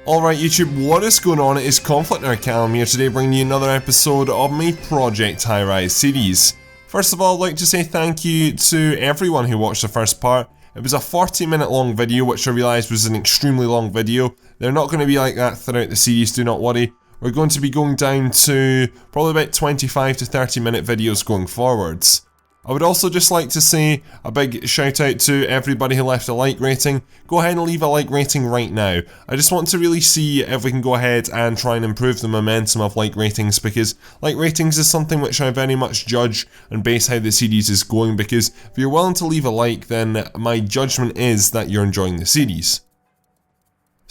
Alright YouTube, what is going on? It is ConflctNerd here today, bringing you another episode of my Project Highrise series. First of all, I'd like to say thank you to everyone who watched the first part. It was a 40-minute long video, which I realised was an extremely long video. They're not going to be like that throughout the series, do not worry. We're going to be going down to probably about 25 to 30-minute videos going forwards. I would also just like to say a big shout out to everybody who left a like rating. Go ahead and leave a like rating right now. I just want to really see if we can go ahead and try and improve the momentum of like ratings, because like ratings is something which I very much judge and base how the series is going, because if you're willing to leave a like, then my judgment is that you're enjoying the series.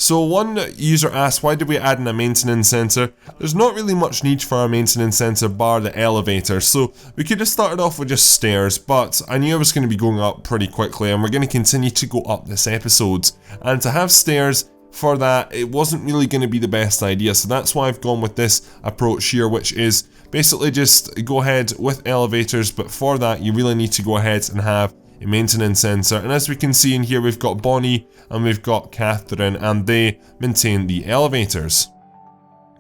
So one user asked, why did we add in a maintenance centre? There's not really much need for a maintenance centre bar the elevator, so we could have started off with just stairs, but I knew I was going to be going up pretty quickly and we're going to continue to go up this episode. And to have stairs for that, it wasn't really going to be the best idea, so that's why I've gone with this approach here, which is basically just go ahead with elevators, but for that you really need to go ahead and have a maintenance centre. And as we can see in here, we've got Bonnie and we've got Catherine, and they maintain the elevators.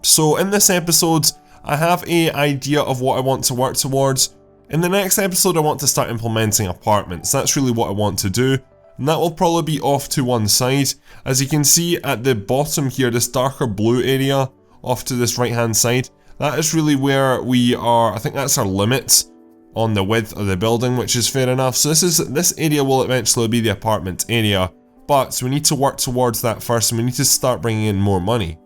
So in this episode, I have an idea of what I want to work towards. In the next episode, I want to start implementing apartments. That's really what I want to do, and that will probably be off to one side. As you can see at the bottom here, this darker blue area off to this right hand side, that is really where we are. I think that's our limit on the width of the building, which is fair enough. So this area will eventually be the apartment area, but we need to work towards that first, and we need to start bringing in more money.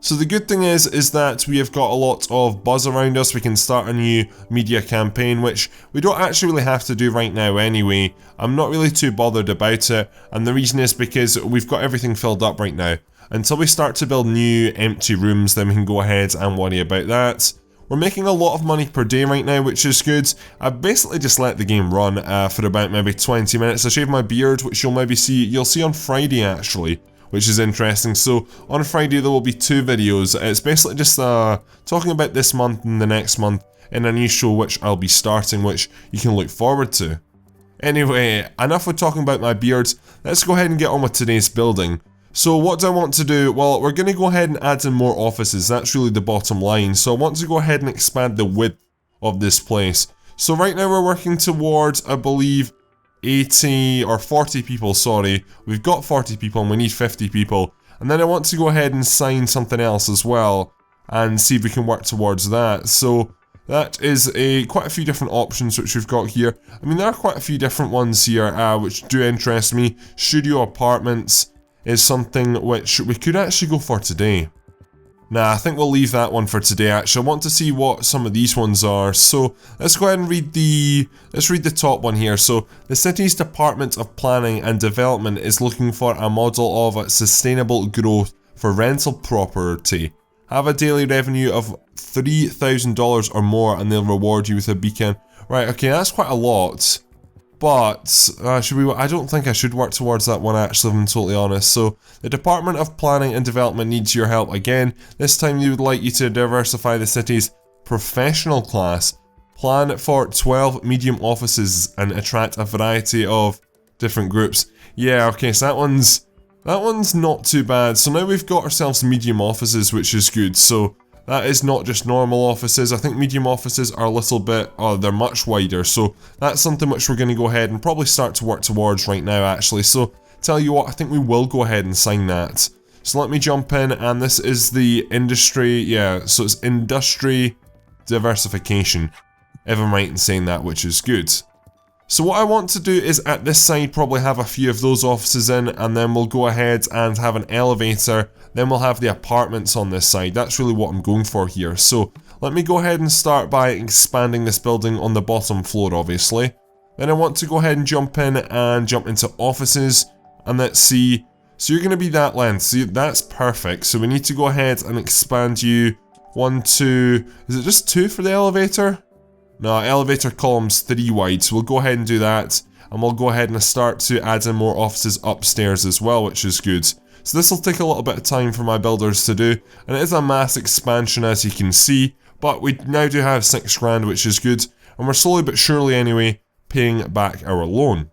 So the good thing is that we have got a lot of buzz around us. We can start a new media campaign, which we don't actually really have to do right now anyway. I'm not really too bothered about it, and the reason is because we've got everything filled up right now. Until we start to build new empty rooms, then we can go ahead and worry about that. We're making a lot of money per day right now, which is good. I basically just let the game run for about maybe 20 minutes. I shaved my beard, which you'll see on Friday actually, which is interesting. So on Friday there will be 2 videos. It's basically just talking about this month and the next month in a new show which I'll be starting, which you can look forward to. Anyway, enough with talking about my beard. Let's go ahead and get on with today's building. So what do I want to do? Well, we're going to go ahead and add in more offices. That's really the bottom line. So I want to go ahead and expand the width of this place. So right now we're working towards, I believe, 80 or 40 people, sorry. We've got 40 people and we need 50 people. And then I want to go ahead and sign something else as well and see if we can work towards that. So that is quite a few different options which we've got here. I mean, there are quite a few different ones here which do interest me. Studio apartments is something which we could actually go for today. Nah, I think we'll leave that one for today actually. I want to see what some of these ones are. So let's go ahead and read the top one here. So the city's Department of Planning and Development is looking for a model of sustainable growth for rental property. Have a daily revenue of $3,000 or more and they'll reward you with a beacon. Right, okay, that's quite a lot. But, I don't think I should work towards that one actually, if I'm totally honest. So, the Department of Planning and Development needs your help again. This time they would like you to diversify the city's professional class. Plan for 12 medium offices and attract a variety of different groups. Yeah, okay, so that one's not too bad. So now we've got ourselves medium offices, which is good. So, that is not just normal offices. I think medium offices are a little bit, they're much wider. So that's something which we're going to go ahead and probably start to work towards right now actually. So tell you what, I think we will go ahead and sign that. So let me jump in, and this is the industry, yeah, so it's industry diversification, if I'm right in saying that, which is good. So what I want to do is at this side probably have a few of those offices in, and then we'll go ahead and have an elevator, then we'll have the apartments on this side. That's really what I'm going for here. So let me go ahead and start by expanding this building on the bottom floor obviously. Then I want to go ahead and jump in and jump into offices, and let's see. So you're going to be that length, see that's perfect. So we need to go ahead and expand you 1, 2, is it just 2 for the elevator? No, elevator columns 3 wide, so we'll go ahead and do that, and we'll go ahead and start to add in more offices upstairs as well, which is good. So this will take a little bit of time for my builders to do, and it is a mass expansion as you can see, but we now do have 6 grand, which is good, and we're slowly but surely anyway paying back our loan.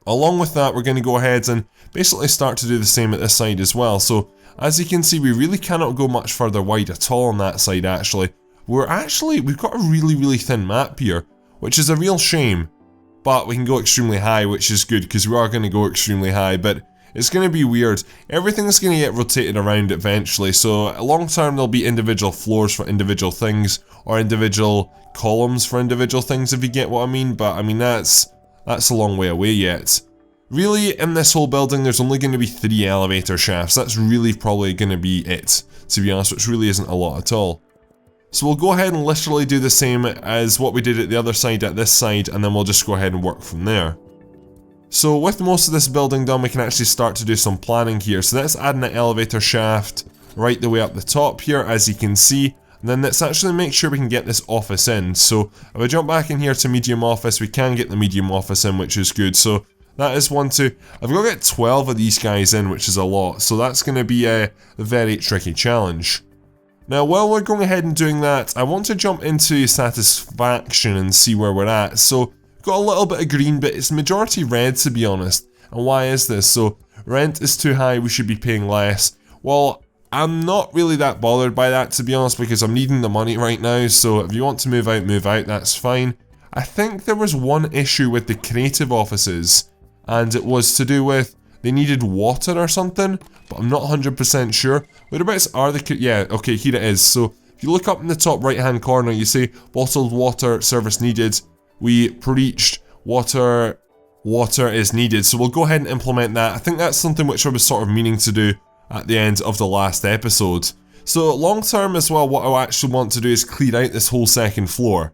Along with that, we're going to go ahead and basically start to do the same at this side as well. So as you can see, we really cannot go much further wide at all on that side actually. We've got a really thin map here, which is a real shame. But we can go extremely high, which is good because we are going to go extremely high, but it's going to be weird. Everything's going to get rotated around eventually, so long term there'll be individual floors for individual things, or individual columns for individual things, if you get what I mean, but I mean that's a long way away yet. Really, in this whole building there's only going to be 3 elevator shafts. That's really probably going to be it, to be honest, which really isn't a lot at all. So we'll go ahead and literally do the same as what we did at the other side at this side, and then we'll just go ahead and work from there. So with most of this building done, we can actually start to do some planning here. So let's add an elevator shaft right the way up the top here, as you can see. And then let's actually make sure we can get this office in. So if I jump back in here to medium office, we can get the medium office in, which is good. So that is 1, 2. I've got to get 12 of these guys in, which is a lot. So that's going to be a very tricky challenge. Now, while we're going ahead and doing that, I want to jump into satisfaction and see where we're at. So got a little bit of green, but it's majority red, to be honest. And why is this? So rent is too high, we should be paying less. Well, I'm not really that bothered by that, to be honest, because I'm needing the money right now. So if you want to move out, that's fine. I think there was one issue with the creative offices, and it was to do with they needed water or something, but I'm not 100% sure. Whereabouts are the... yeah, okay, here it is. So if you look up in the top right hand corner, you say bottled water service needed. We preached water is needed, so we'll go ahead and implement that. I think that's something which I was sort of meaning to do at the end of the last episode. So long term as well, what I actually want to do is clear out this whole second floor.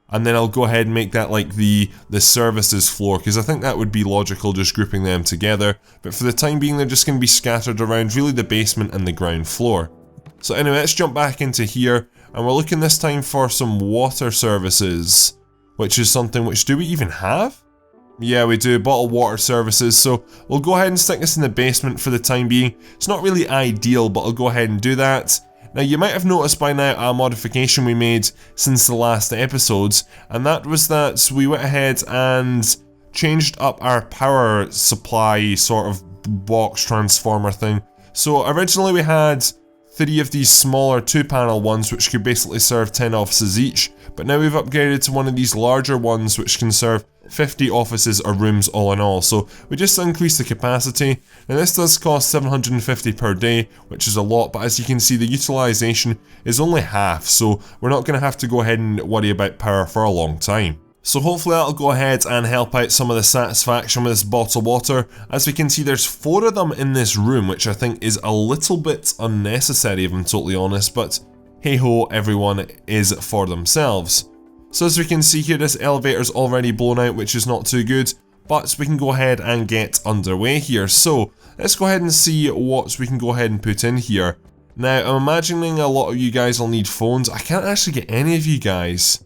And then I'll go ahead and make that like the services floor, because I think that would be logical, just grouping them together. But for the time being, they're just going to be scattered around really the basement and the ground floor. So anyway, let's jump back into here, and we're looking this time for some water services. Which is something which, do we even have? Yeah, we do, bottled water services, so we'll go ahead and stick this in the basement for the time being. It's not really ideal, but I'll go ahead and do that. Now, you might have noticed by now a modification we made since the last episodes, and that was that we went ahead and changed up our power supply sort of box transformer thing. So originally we had 3 of these smaller 2-panel ones which could basically serve 10 offices each, but now we've upgraded to one of these larger ones which can serve 50 offices or rooms all in all. So we just increased the capacity. Now this does cost 750 per day, which is a lot, but as you can see the utilization is only half, so we're not going to have to go ahead and worry about power for a long time. So hopefully that'll go ahead and help out some of the satisfaction with this bottled water. As we can see, there's 4 of them in this room, which I think is a little bit unnecessary if I'm totally honest, but hey ho, everyone is for themselves. So as we can see here, this elevator's already blown out, which is not too good, but we can go ahead and get underway here. So let's go ahead and see what we can go ahead and put in here. Now, I'm imagining a lot of you guys will need phones. I can't actually get any of you guys.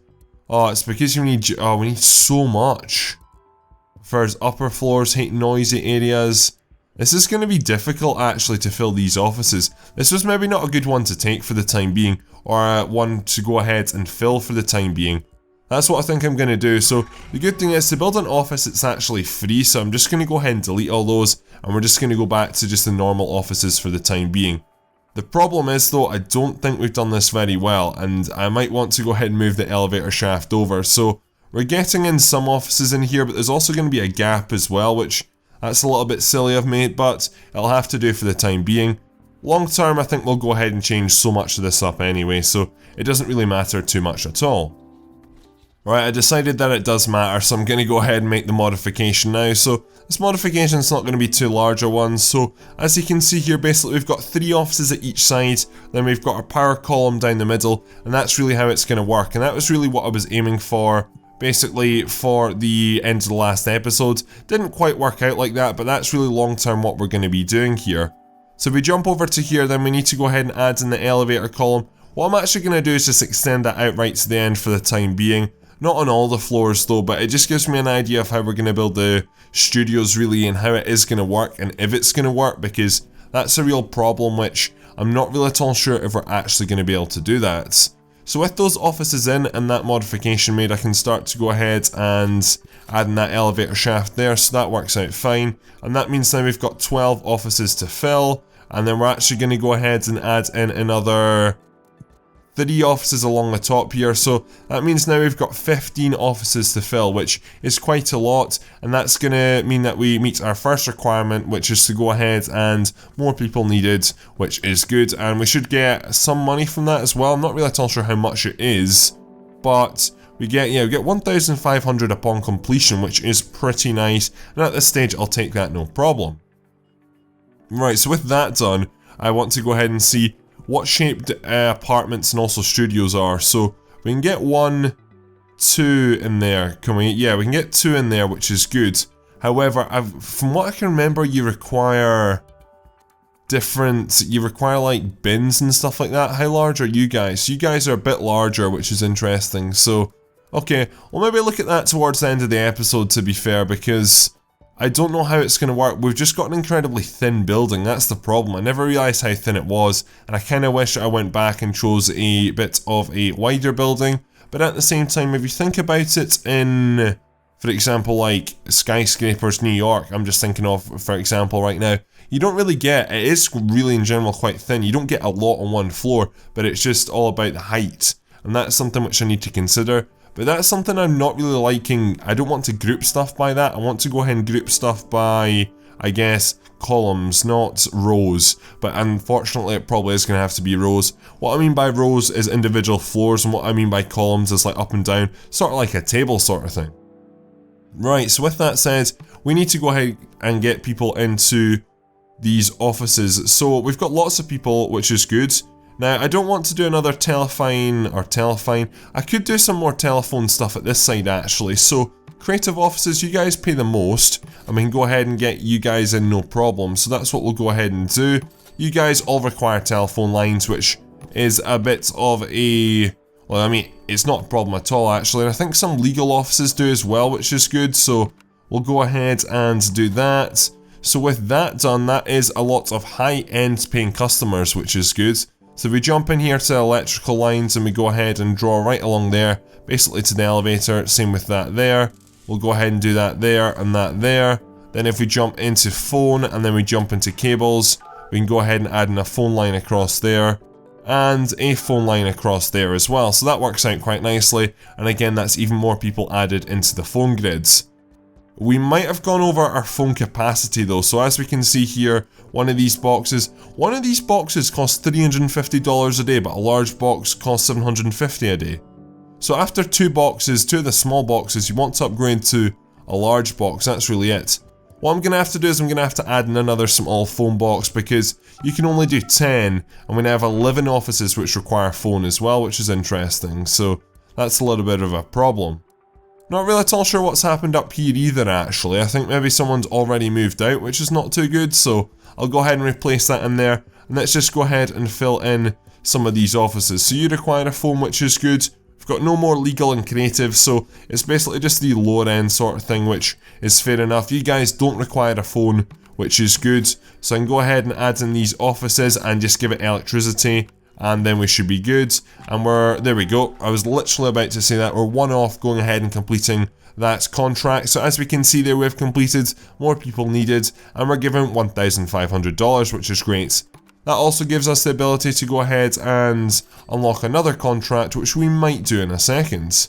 Oh, it's because we need so much. First, upper floors, hate noisy areas. This is going to be difficult actually to fill these offices. This was maybe not a good one to take for the time being, or one to go ahead and fill for the time being. That's what I think I'm going to do. So the good thing is, to build an office it's actually free, so I'm just going to go ahead and delete all those, and we're just going to go back to just the normal offices for the time being. The problem is though, I don't think we've done this very well, and I might want to go ahead and move the elevator shaft over. So we're getting in some offices in here, but there's also going to be a gap as well, which that's a little bit silly of me, but it'll have to do for the time being. Long term, I think we'll go ahead and change so much of this up anyway, so it doesn't really matter too much at all. Right, I decided that it does matter, so I'm going to go ahead and make the modification now. So this modification is not going to be too large a one. So as you can see here, basically we've got 3 offices at each side, then we've got our power column down the middle, and that's really how it's going to work. And that was really what I was aiming for, basically for the end of the last episode. Didn't quite work out like that, but that's really long term what we're going to be doing here. So if we jump over to here, then we need to go ahead and add in the elevator column. What I'm actually going to do is just extend that out right to the end for the time being. Not on all the floors though, but it just gives me an idea of how we're going to build the studios really, and how it is going to work, and if it's going to work, because that's a real problem which I'm not really at all sure if we're actually going to be able to do that. So with those offices in and that modification made, I can start to go ahead and add in that elevator shaft there, so that works out fine. And that means now we've got 12 offices to fill, and then we're actually going to go ahead and add in another 3 offices along the top here, so that means now we've got 15 offices to fill, which is quite a lot, and that's going to mean that we meet our first requirement, which is to go ahead and more people needed, which is good, and we should get some money from that as well. I'm not really at all sure how much it is, but we get 1,500 upon completion, which is pretty nice, and at this stage I'll take that no problem. Right, so with that done, I want to go ahead and see what shaped apartments and also studios are. So we can get 1, 2 in there. Can we? Yeah, we can get 2 in there, which is good. However, from what I can remember, you require like bins and stuff like that. How large are you guys? You guys are a bit larger, which is interesting. So, okay, we'll maybe look at that towards the end of the episode, to be fair, because I don't know how it's going to work. We've just got an incredibly thin building, that's the problem. I never realised how thin it was, and I kind of wish I went back and chose a bit of a wider building. But at the same time, if you think about it in, for example, like skyscrapers, New York, I'm just thinking of, for example, right now, you don't really get, it is really in general quite thin, you don't get a lot on one floor, but it's just all about the height. And that's something which I need to consider. But that's something I'm not really liking. I don't want to group stuff by that. I want to go ahead and group stuff by, I guess, columns, not rows. But unfortunately, it probably is going to have to be rows. What I mean by rows is individual floors, and what I mean by columns is like up and down, sort of like a table sort of thing. Right, so with that said, we need to go ahead and get people into these offices. So we've got lots of people, which is good. Now, I don't want to do another telephone. I could do some more telephone stuff at this side actually. So, creative offices, you guys pay the most, and we can go ahead and get you guys in no problem. So that's what we'll go ahead and do. You guys all require telephone lines, which is a bit of a, well, I mean, it's not a problem at all actually. And I think some legal offices do as well, which is good. So we'll go ahead and do that. So with that done, that is a lot of high-end paying customers, which is good. So if we jump in here to electrical lines and we go ahead and draw right along there, basically to the elevator, same with that there. We'll go ahead and do that there and that there. Then if we jump into phone and then we jump into cables, we can go ahead and add in a phone line across there and a phone line across there as well. So that works out quite nicely, and again that's even more people added into the phone grids. We might have gone over our phone capacity though, so as we can see here, one of these boxes costs $350 a day, but a large box costs $750 a day. So after 2 boxes, 2 of the small boxes, you want to upgrade to a large box, that's really it. What I'm going to have to do is I'm going to have to add in another small phone box, because you can only do 10, and we're going to have 11 offices which require phone as well, which is interesting, so that's a little bit of a problem. Not really at all sure what's happened up here either actually. I think maybe someone's already moved out, which is not too good, so I'll go ahead and replace that in there, and let's just go ahead and fill in some of these offices. So you require a phone, which is good. We've got no more legal and creative, so it's basically just the lower end sort of thing, which is fair enough. You guys don't require a phone, which is good, so I can go ahead and add in these offices and just give it electricity, and then we should be good. And there we go. I was literally about to say that. We're one off going ahead and completing that contract. So as we can see there, we've completed, more people needed, and we're given $1,500, which is great. That also gives us the ability to go ahead and unlock another contract, which we might do in a second.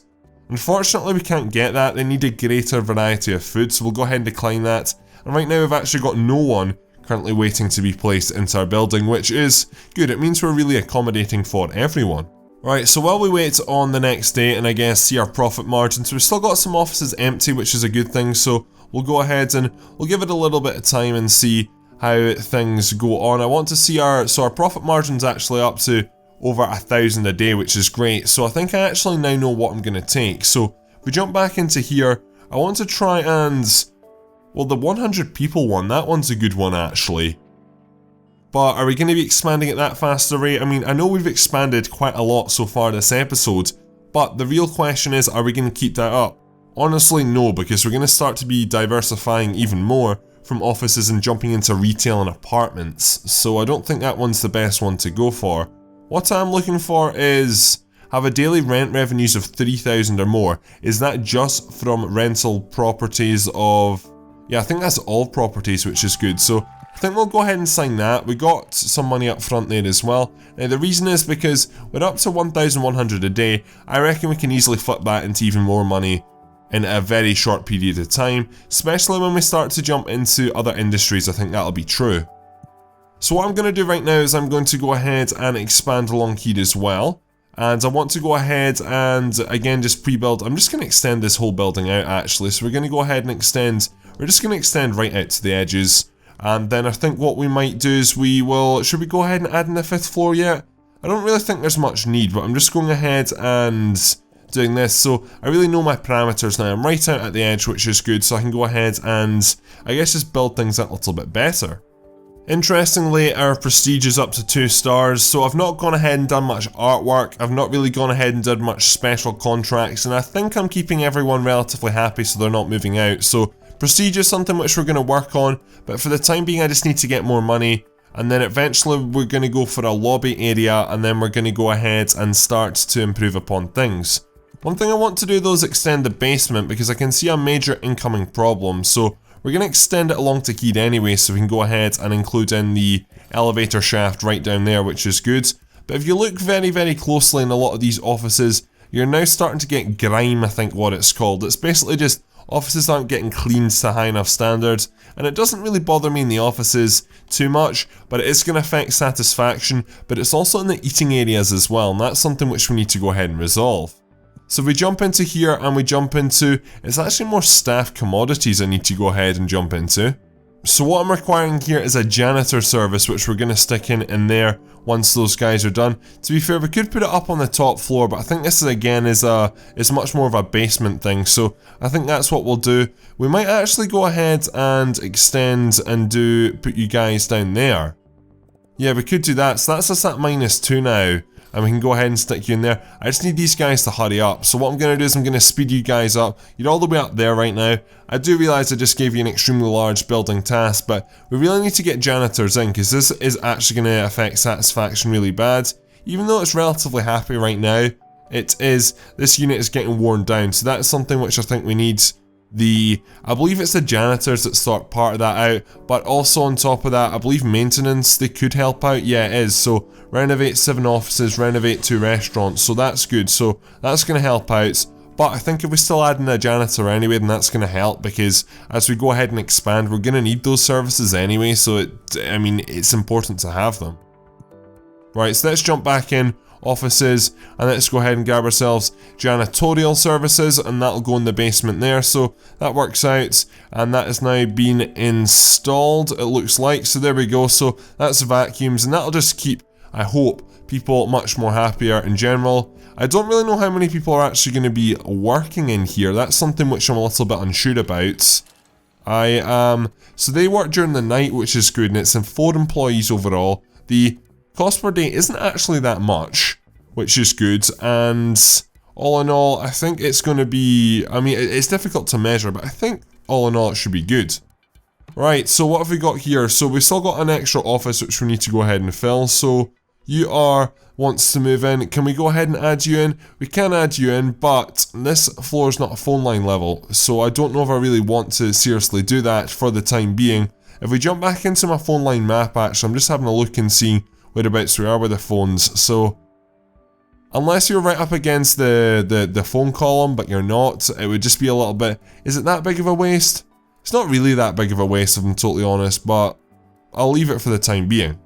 Unfortunately, we can't get that. They need a greater variety of food, so we'll go ahead and decline that. And right now we've actually got no one currently waiting to be placed into our building, which is good. It means we're really accommodating for everyone. Right, so while we wait on the next day and I guess see our profit margins, we've still got some offices empty, which is a good thing, so we'll go ahead and we'll give it a little bit of time and see how things go on. I want to see our profit margin's actually up to over 1,000 a day, which is great. So I think I actually now know what I'm going to take. So if we jump back into here, I want to try and, well, the 100 people one, that one's a good one actually. But are we going to be expanding at that faster rate? I mean, I know we've expanded quite a lot so far this episode, but the real question is, are we going to keep that up? Honestly, no, because we're going to start to be diversifying even more from offices and jumping into retail and apartments, so I don't think that one's the best one to go for. What I'm looking for is have a daily rent revenues of 3,000 or more. Is that just from rental properties of... Yeah, I think that's all properties, which is good. So I think we'll go ahead and sign that. We got some money up front there as well. Now the reason is because we're up to 1,100 a day. I reckon we can easily flip that into even more money in a very short period of time, especially when we start to jump into other industries. I think that'll be true. So what I'm going to do right now is I'm going to go ahead and expand along here as well. And I want to go ahead and, again, just pre-build. I'm just going to extend this whole building out, actually. So we're going to go ahead and extend. We're just going to extend right out to the edges. And then I think what we might do is we will... Should we go ahead and add in the 5th floor yet? I don't really think there's much need, but I'm just going ahead and doing this. So I really know my parameters now. I'm right out at the edge, which is good. So I can go ahead and, I guess, just build things out a little bit better. Interestingly, our prestige is up to 2 stars, so I've not gone ahead and done much artwork. I've not really gone ahead and done much special contracts, and I think I'm keeping everyone relatively happy so they're not moving out. So prestige is something which we're going to work on, but for the time being I just need to get more money, and then eventually we're going to go for a lobby area, and then we're going to go ahead and start to improve upon things. One thing I want to do though is extend the basement, because I can see a major incoming problem. So we're going to extend it along to here anyway, so we can go ahead and include in the elevator shaft right down there, which is good. But if you look very, very closely in a lot of these offices, you're now starting to get grime, I think what it's called. It's basically just offices aren't getting cleaned to high enough standards, and it doesn't really bother me in the offices too much, but it is going to affect satisfaction, but it's also in the eating areas as well, and that's something which we need to go ahead and resolve. So we jump into here and we jump into, it's actually more staff commodities I need to go ahead and jump into. So what I'm requiring here is a janitor service, which we're going to stick in there once those guys are done. To be fair, we could put it up on the top floor, but I think this is, again is much more of a basement thing, so I think that's what we'll do. We might actually go ahead and extend and put you guys down there. Yeah, we could do that, so that's us at -2 now. And we can go ahead and stick you in there. I just need these guys to hurry up. So what I'm going to do is I'm going to speed you guys up. You're all the way up there right now. I do realise I just gave you an extremely large building task, but we really need to get janitors in, because this is actually going to affect satisfaction really bad. Even though it's relatively happy right now, this unit is getting worn down. So that's something which I think we need. I believe it's the janitors that sort part of that out, but also on top of that, I believe maintenance, they could help out. Yeah, it is. So renovate 7 offices, renovate 2 restaurants, so that's good. So that's going to help out. But I think if we still add in a janitor anyway, then that's going to help, because as we go ahead and expand, we're going to need those services anyway, so it's important to have them. Right, so let's jump back in offices, and let's go ahead and grab ourselves janitorial services, and that'll go in the basement there. So that works out, and that has now been installed, it looks like. So there we go. So that's vacuums, and that'll just keep, I hope, people much more happier in general. I don't really know how many people are actually going to be working in here. That's something which I'm a little bit unsure about. So they work during the night, which is good, and it's in 4 employees overall. The cost per day isn't actually that much, which is good, and all in all, I think it's going to be, it's difficult to measure, but I think all in all it should be good. Right, so what have we got here? So we've still got an extra office which we need to go ahead and fill. So you wants to move in. Can we go ahead and add you in? We can add you in, but this floor is not a phone line level, so I don't know if I really want to seriously do that for the time being. If we jump back into my phone line map, actually, I'm just having a look and seeing whereabouts we are with the phones. So unless you're right up against the phone column, but you're not, it would just be a little bit... Is it that big of a waste? It's not really that big of a waste, if I'm totally honest, but I'll leave it for the time being.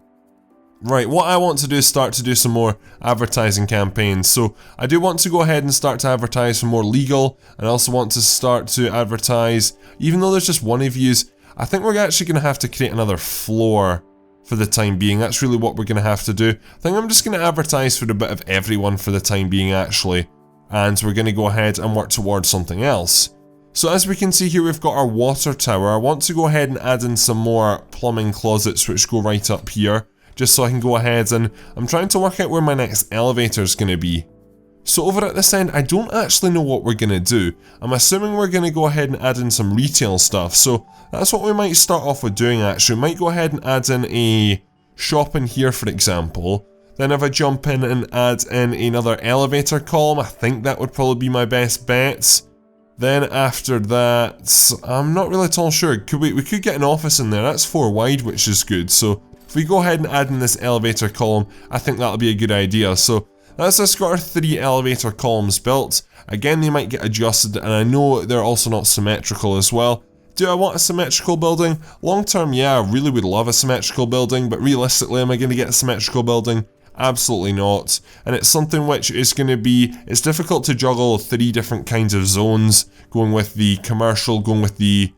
Right, what I want to do is start to do some more advertising campaigns. So I do want to go ahead and start to advertise for more legal, and I also want to start to advertise, even though there's just one of yous, I think we're actually going to have to create another floor for the time being. That's really what we're going to have to do. I think I'm just going to advertise for a bit of everyone for the time being, actually. And we're going to go ahead and work towards something else. So as we can see here, we've got our water tower. I want to go ahead and add in some more plumbing closets which go right up here, just so I can go ahead, and I'm trying to work out where my next elevator is going to be. So over at this end, I don't actually know what we're going to do. I'm assuming we're going to go ahead and add in some retail stuff. So that's what we might start off with doing, actually. We might go ahead and add in a shop in here, for example. Then if I jump in and add in another elevator column, I think that would probably be my best bet. Then after that, I'm not really at all sure. We could get an office in there. That's 4 wide, which is good. So if we go ahead and add in this elevator column, I think that'll be a good idea. So that's us got our 3 elevator columns built. Again, they might get adjusted, and I know they're also not symmetrical as well. Do I want a symmetrical building? Long term, yeah, I really would love a symmetrical building, but realistically, am I going to get a symmetrical building? Absolutely not. And it's something which is going to be, it's difficult to juggle 3 different kinds of zones, going with the commercial, going with the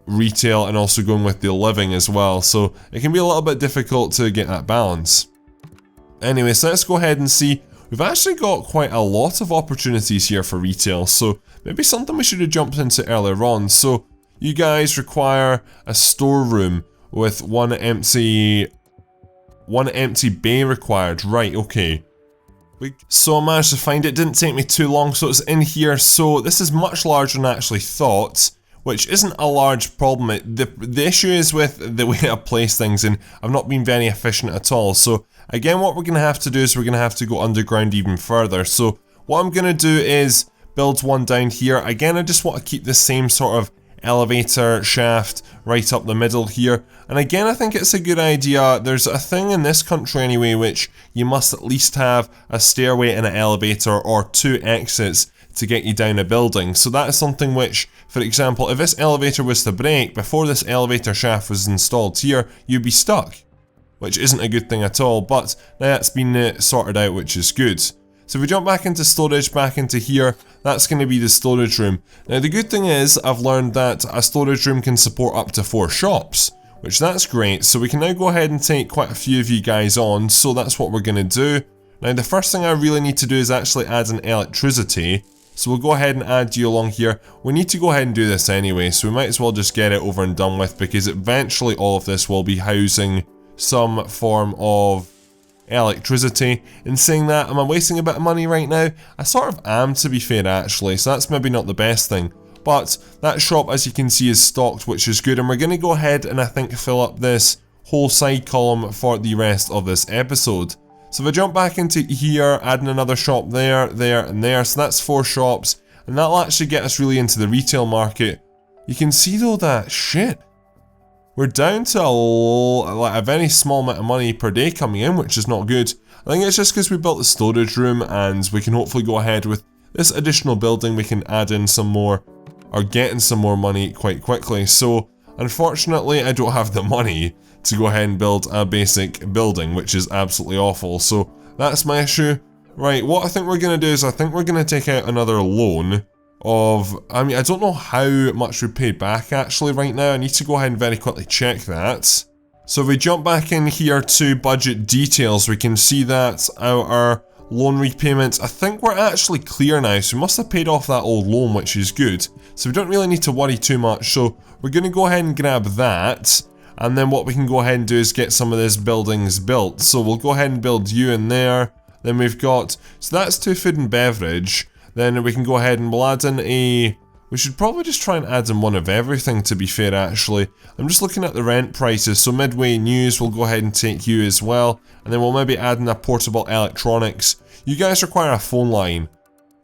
retail, and also going with the living as well. So it can be a little bit difficult to get that balance. Anyway, so let's go ahead and see. We've actually got quite a lot of opportunities here for retail, so maybe something we should have jumped into earlier on. So you guys require a storeroom with one empty bay required. Right, okay. So I managed to find it. Didn't take me too long, so it's in here. So this is much larger than I actually thought, which isn't a large problem. The issue is with the way I place things, and I've not been very efficient at all. So again, what we're going to have to do is we're going to have to go underground even further. So what I'm going to do is build one down here. Again, I just want to keep the same sort of elevator shaft right up the middle here. And again, I think it's a good idea. There's a thing in this country anyway, which you must at least have a stairway and an elevator or 2 exits to get you down a building. So that is something which, for example, if this elevator was to break before this elevator shaft was installed here, you'd be stuck, which isn't a good thing at all. But now that's been sorted out, which is good. So if we jump back into storage, back into here, that's going to be the storage room. Now the good thing is, I've learned that a storage room can support up to 4 shops, which that's great. So we can now go ahead and take quite a few of you guys on, so that's what we're going to do. Now the first thing I really need to do is actually add an electricity. So we'll go ahead and add you along here. We need to go ahead and do this anyway, so we might as well just get it over and done with, because eventually all of this will be housing some form of electricity. In saying that, am I wasting a bit of money right now? I sort of am, to be fair, actually, so that's maybe not the best thing. But that shop, as you can see, is stocked, which is good, and we're going to go ahead and I think fill up this whole side column for the rest of this episode. So if I jump back into here, adding another shop there, there, and there, so that's 4 shops, and that'll actually get us really into the retail market. You can see though that, shit, we're down to a very small amount of money per day coming in, which is not good. I think it's just because we built the storage room, and we can hopefully go ahead with this additional building. We can add in some more, or get in some more money quite quickly. So unfortunately, I don't have the money to go ahead and build a basic building, which is absolutely awful. So that's my issue. Right, what I think we're going to do is I think we're going to take out another loan of, I mean, I don't know how much we paid back actually right now. I need to go ahead and very quickly check that. So if we jump back in here to budget details, we can see that our loan repayments, I think we're actually clear now, so we must have paid off that old loan, which is good. So we don't really need to worry too much, so we're going to go ahead and grab that. And then what we can go ahead and do is get some of these buildings built. So we'll go ahead and build you in there. Then we've got, so that's 2 food and beverage. Then we can go ahead and we'll add in a, we should probably just try and add in one of everything, to be fair actually. I'm just looking at the rent prices, so Midway News, we'll go ahead and take you as well. And then we'll maybe add in a portable electronics. You guys require a phone line,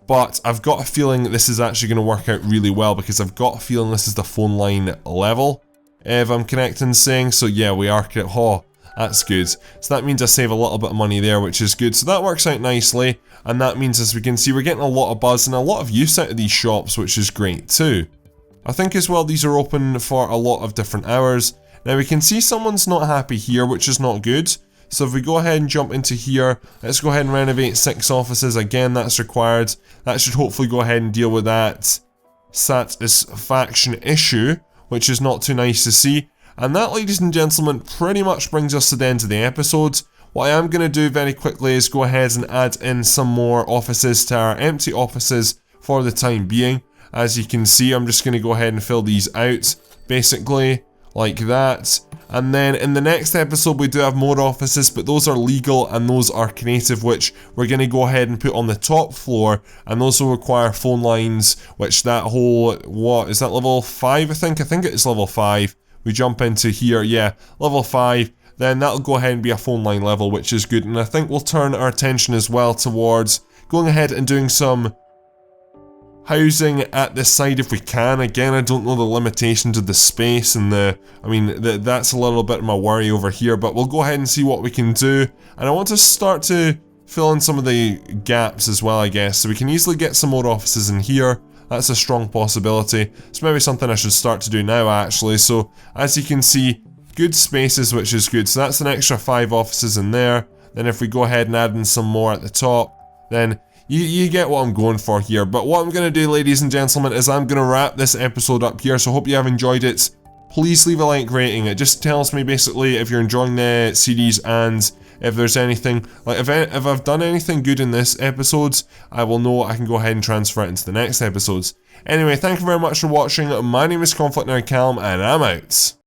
but I've got a feeling that this is actually going to work out really well, because I've got a feeling this is the phone line level, if I'm correct in saying. So yeah, we are correct. Oh, that's good. So that means I save a little bit of money there, which is good. So that works out nicely. And that means, as we can see, we're getting a lot of buzz and a lot of use out of these shops, which is great too. I think as well these are open for a lot of different hours. Now we can see someone's not happy here, which is not good. So if we go ahead and jump into here, let's go ahead and renovate 6 offices. Again, that's required. That should hopefully go ahead and deal with that satisfaction issue, which is not too nice to see. And that, ladies and gentlemen, pretty much brings us to the end of the episode. What I am going to do very quickly is go ahead and add in some more offices to our empty offices for the time being. As you can see, I'm just going to go ahead and fill these out, basically, like that. And then in the next episode we do have more offices, but those are legal and those are creative, which we're going to go ahead and put on the top floor, and those will require phone lines, which that whole, what is that, level 5 I think it is level 5. We jump into here, yeah, level 5. then that'll go ahead and be a phone line level, which is good. And I think we'll turn our attention as well towards going ahead and doing some housing at this side if we can. Again, I don't know the limitations of the space and that's a little bit of my worry over here, but we'll go ahead and see what we can do. And I want to start to fill in some of the gaps as well, I guess, so we can easily get some more offices in here. That's a strong possibility. It's maybe something I should start to do now, actually. So as you can see, good spaces, which is good. So that's an extra 5 offices in there. Then if we go ahead and add in some more at the top, then you get what I'm going for here. But what I'm going to do, ladies and gentlemen, is I'm going to wrap this episode up here. So I hope you have enjoyed it. Please leave a like rating. It just tells me basically if you're enjoying the series and if there's anything, like if I've done anything good in this episode, I will know I can go ahead and transfer it into the next episodes. Anyway, thank you very much for watching. My name is ConflctNerd Callum and I'm out.